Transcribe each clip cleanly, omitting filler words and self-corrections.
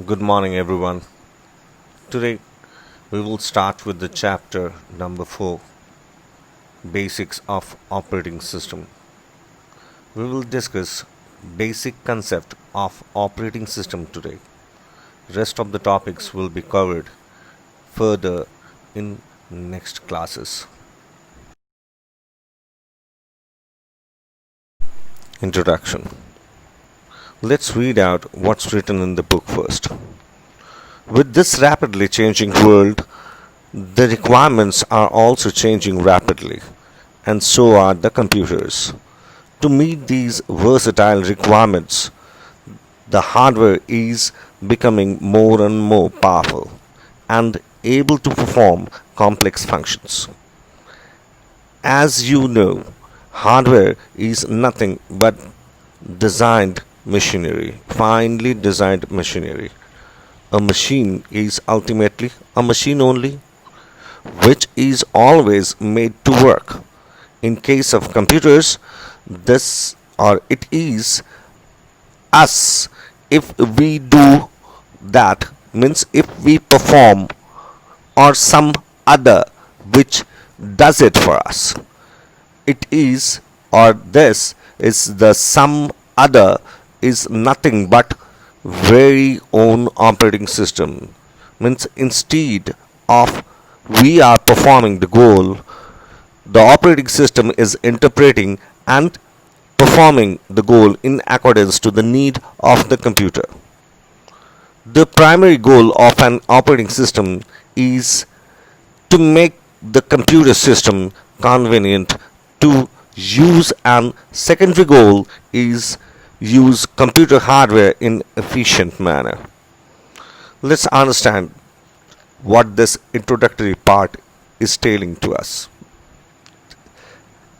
Good morning, everyone. Today we will start with the chapter number 4, Basics of Operating System. We will discuss basic concept of operating system today. Rest of the topics will be covered further in next classes. Introduction. Let's read out what's written in the book first. With this rapidly changing world, the requirements are also changing rapidly, and so are the computers. To meet these versatile requirements, the hardware is becoming more and more powerful and able to perform complex functions. As you know, hardware is nothing but designed machinery, finely designed machinery. A machine is ultimately a machine only, which is always made to work. In case of computers, this or it is us. If we do that, means if we perform, or some other which does it for us. It is or this is the some other is nothing but very own operating system, means instead of we are performing the goal, the operating system is interpreting and performing the goal in accordance to the need of the computer. The primary goal of an operating system is to make the computer system convenient to use, and secondary goal is use computer hardware in efficient manner. Let's understand what this introductory part is telling to us.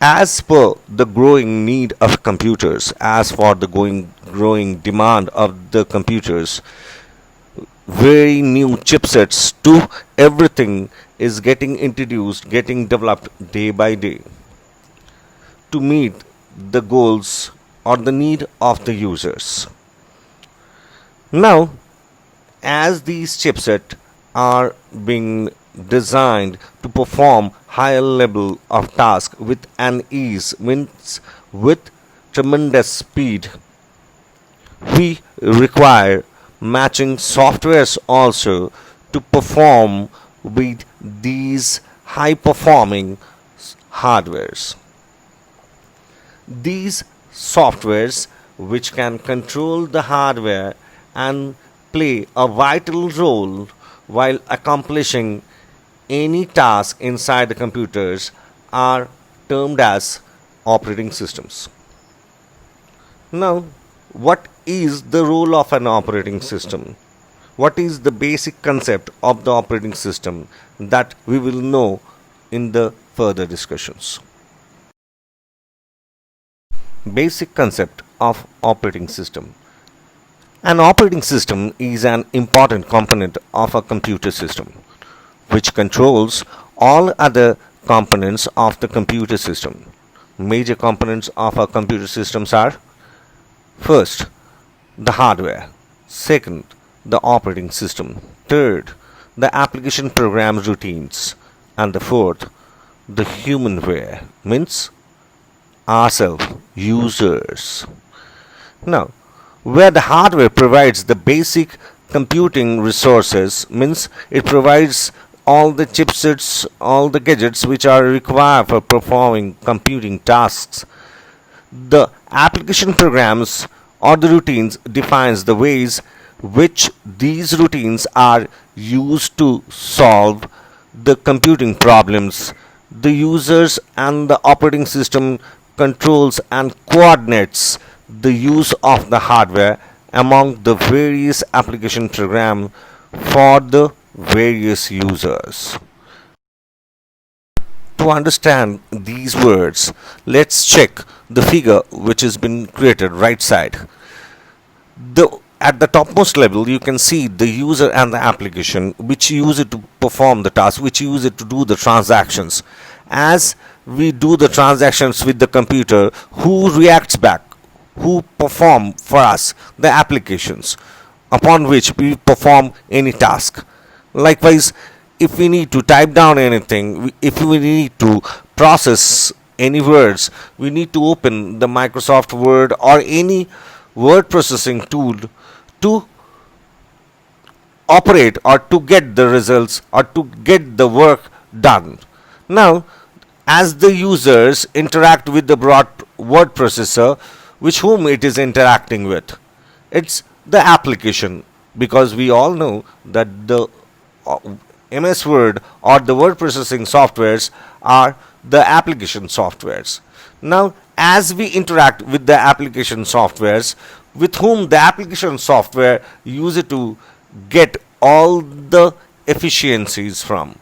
As per the growing need of computers, as for the growing demand of the computers, very new chipsets to everything is getting introduced, getting developed day by day to meet the goals or the need of the users. Now, as these chipsets are being designed to perform higher level of task with an ease, means with tremendous speed, we require matching softwares also to perform with these high performing hardwares. These softwares which can control the hardware and play a vital role while accomplishing any task inside the computers are termed as operating systems. Now, what is the role of an operating system? What is the basic concept of the operating system that we will know in the further discussions? Basic concept of operating system. An operating system is an important component of a computer system which controls all other components of the computer system. Major components of a computer systems are: first, the hardware; second, the operating system; third, the application program routines; and the fourth, the humanware, means ourselves, users. Now, where the hardware provides the basic computing resources, means it provides all the chipsets, all the gadgets which are required for performing computing tasks. The application programs or the routines defines the ways which these routines are used to solve the computing problems. The users and the operating system controls and coordinates the use of the hardware among the various application programs for the various users. To understand these words, let's check the figure which has been created right side. At the topmost level, you can see the user and the application which use it to perform the task, which use it to do the transactions. As we do the transactions with the computer, who reacts back? Who perform for us the applications? upon which we perform any task. Likewise, if we need to type down anything, if we need to process any words, we need to open the Microsoft Word or any word processing tool to operate or to get the results or to get the work done. Now, as the users interact with the broad word processor, which whom it is interacting with, it's the application, because we all know that the uh, MS Word or the word processing softwares are the application softwares. Now, as we interact with the application softwares, with whom the application software use it to get all the efficiencies from,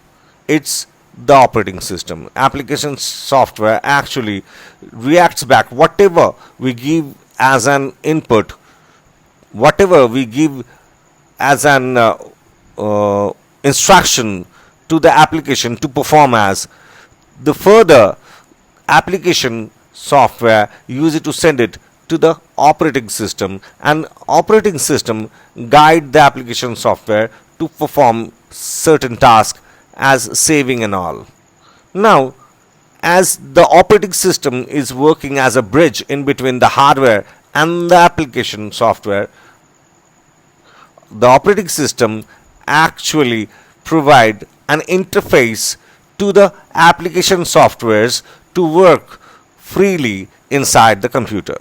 it's the operating system. Application software actually reacts back whatever we give as an input, whatever we give as an instruction to the application to perform as, the further application software use it to send it to the operating system, and operating system guide the application software to perform certain tasks as saving and all. Now, as the operating system is working as a bridge in between the hardware and the application software, the operating system actually provide an interface to the application softwares to work freely inside the computer.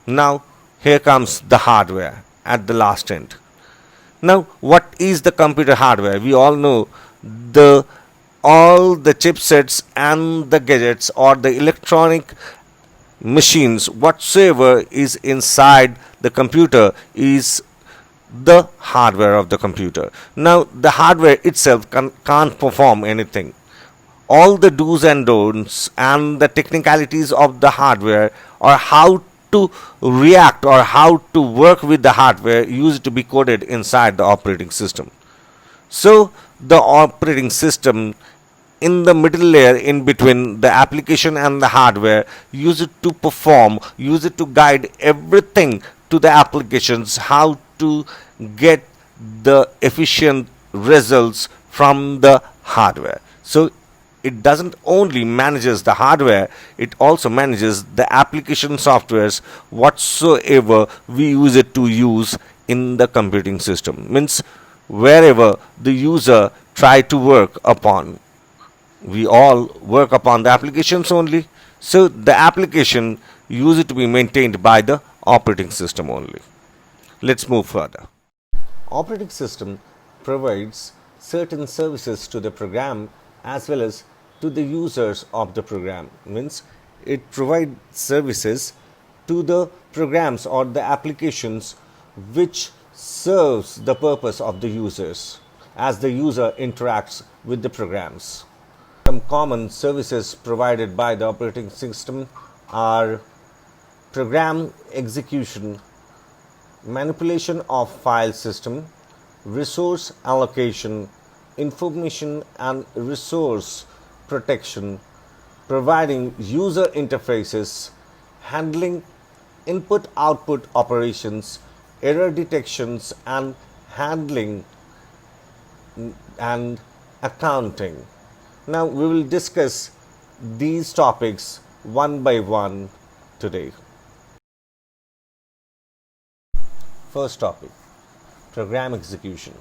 Now, here comes the hardware at the last end. Now, what is the computer hardware? We all know the all the chipsets and the gadgets or the electronic machines whatsoever is inside the computer is the hardware of the computer. Now, the hardware itself can't perform anything. All the do's and don'ts and the technicalities of the hardware, or how to react or how to work with the hardware, used to be coded inside the operating system. So, the operating system in the middle layer in between the application and the hardware use it to perform, use it to guide everything to the applications, how to get the efficient results from the hardware. So it doesn't only manages the hardware, it also manages the application softwares whatsoever we use it to use in the computing system. Means wherever the user try to work upon, we all work upon the applications only. So the application use it to be maintained by the operating system only. Let's move further. Operating system provides certain services to the program as well as to the users of the program. Means it provides services to the programs or the applications which serves the purpose of the users as the user interacts with the programs. Some common services provided by the operating system are program execution, manipulation of file system, resource allocation, information and resource protection, providing user interfaces, handling input-output operations, error detections and handling and accounting. Now we will discuss these topics one by one today. First topic, program execution.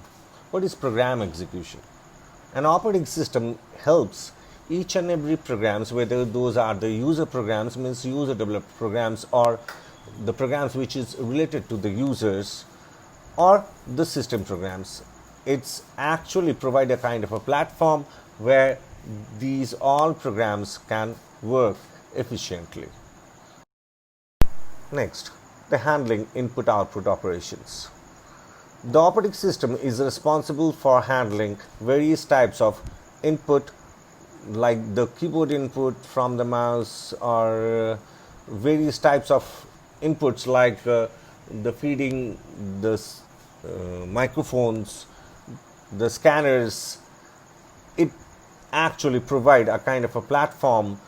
What is program execution? An operating system helps each and every programs, whether those are the user programs, means user developed programs, or the programs which is related to the users, or the system programs. It's actually provide a kind of a platform where these all programs can work efficiently. Next, the handling input-output operations. The operating system is responsible for handling various types of input, like the keyboard input from the mouse, or various types of inputs like the feeding, the microphones, the scanners. It actually provide a kind of a platform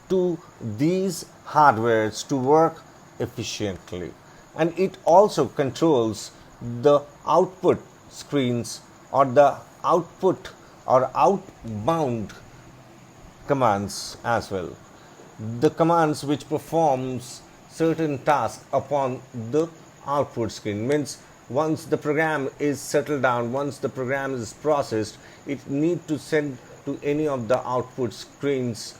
to these hardwares to work efficiently, and it also controls the output screens or the output or outbound commands as well. The commands which performs certain tasks upon the output screen means once the program is settled down, once the program is processed, it need to send to any of the output screens,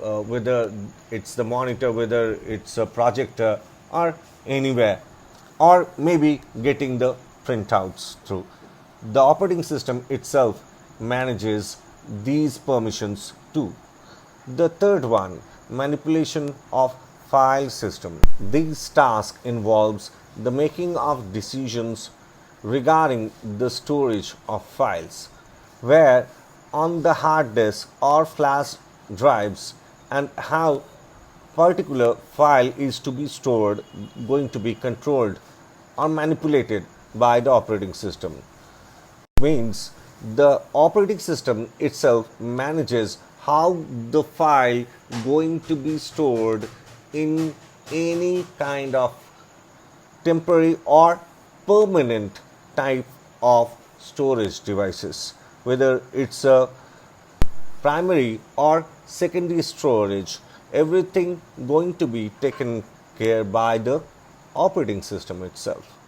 whether it's the monitor, whether it's a projector or anywhere, or maybe getting the printouts through. The operating system itself manages these permissions too. The third one, manipulation of file system. This task involves the making of decisions regarding the storage of files, where on the hard disk or flash drives, and how particular file is to be stored, going to be controlled or manipulated by the operating system. Means the operating system itself manages how the file going to be stored in any kind of temporary or permanent type of storage devices, whether it's a primary or secondary storage, everything going to be taken care by the operating system itself.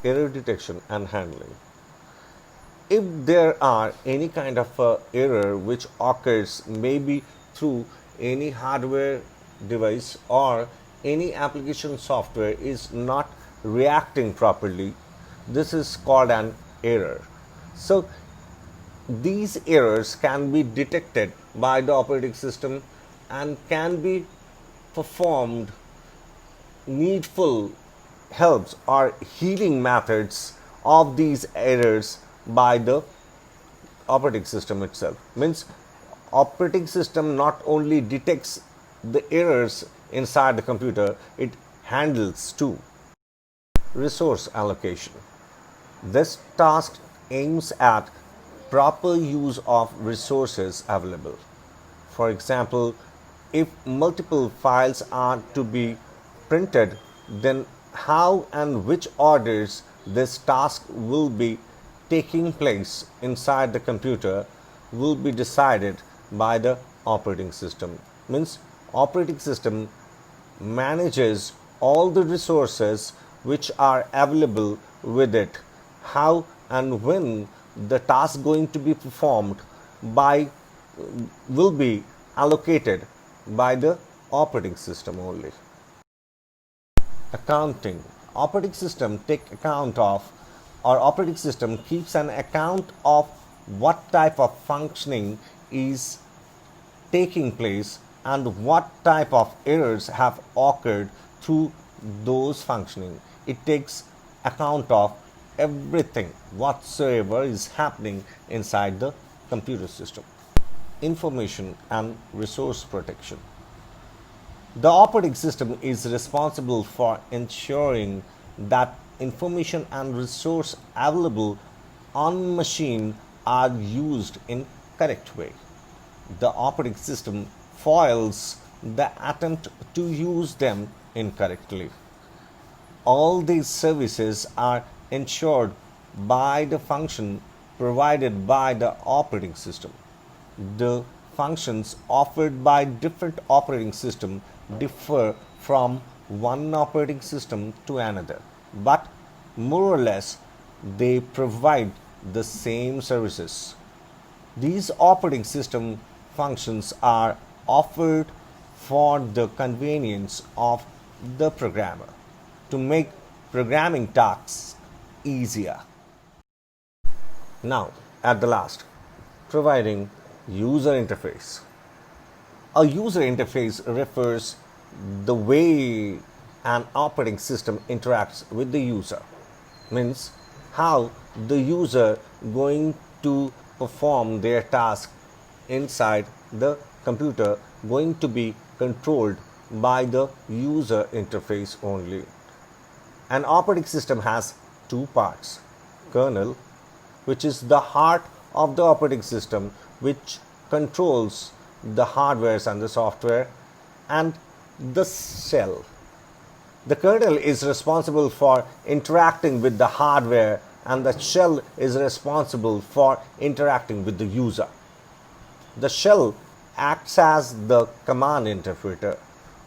Error detection and handling. If there are any kind of error which occurs maybe through any hardware device or any application software is not reacting properly, this is called an error. So these errors can be detected by the operating system and can be performed needful helps or healing methods of these errors by the operating system itself. Means operating system not only detects the errors inside the computer, it handles too. Resource allocation. This task aims at proper use of resources available. For example, if multiple files are to be printed, then how and which orders this task will be taking place inside the computer will be decided by the operating system. Means operating system manages all the resources which are available with it, how and when the task going to be performed by will be allocated by the operating system only. Accounting. Operating system take account of, or operating system keeps an account of what type of functioning is taking place and what type of errors have occurred through those functioning. It takes account of everything whatsoever is happening inside the computer system. Information and resource protection. The operating system is responsible for ensuring that information and resource available on machine are used in correct way. The operating system foils the attempt to use them incorrectly. All these services are ensured by the function provided by the operating system. The functions offered by different operating system differ from one operating system to another, but more or less they provide the same services. These operating system functions are offered for the convenience of the programmer to make programming tasks easier. Now, at the last, providing user interface. A user interface refers the way an operating system interacts with the user. Means how the user going to perform their task inside the computer going to be controlled by the user interface only. An operating system has two parts: kernel, which is the heart of the operating system, which controls the hardware and the software, and the shell. The kernel is responsible for interacting with the hardware, and the shell is responsible for interacting with the user. The shell acts as the command interpreter,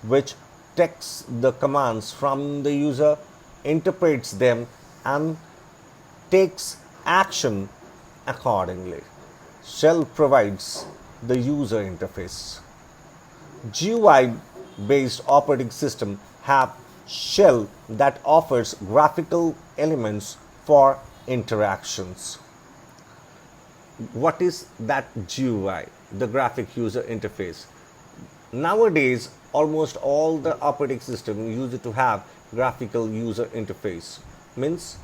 which takes the commands from the user, interprets them, and takes action accordingly. Shell provides the user interface. GUI based operating system have shell that offers graphical elements for interactions. What is that GUI? The graphic user interface. Nowadays, almost all the operating system use it to have graphical user interface. Means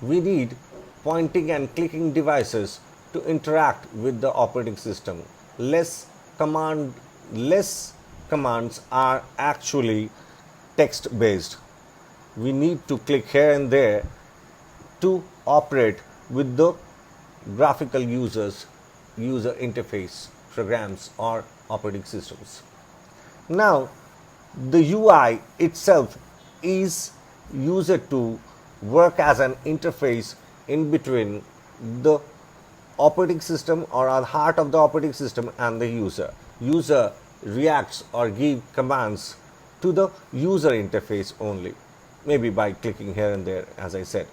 we need pointing and clicking devices to interact with the operating system. Less commands are actually text based. We need to click here and there to operate with the graphical user interface programs or operating systems. Now, the UI itself is used to work as an interface in between the operating system or at the heart of the operating system and the user. User reacts or give commands to the user interface only, maybe by clicking here and there, as I said.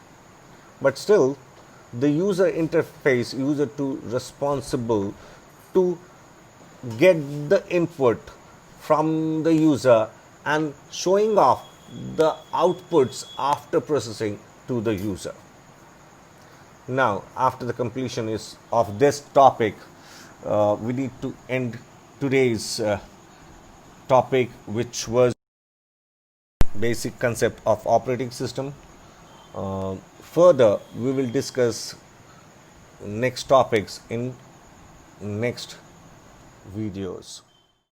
But still, the user interface user to responsible to get the input from the user and showing off the outputs after processing to the user. Now, after the completion of this topic, we need to end today's topic, which was basic concept of operating system. Further, we will discuss next topics in next videos.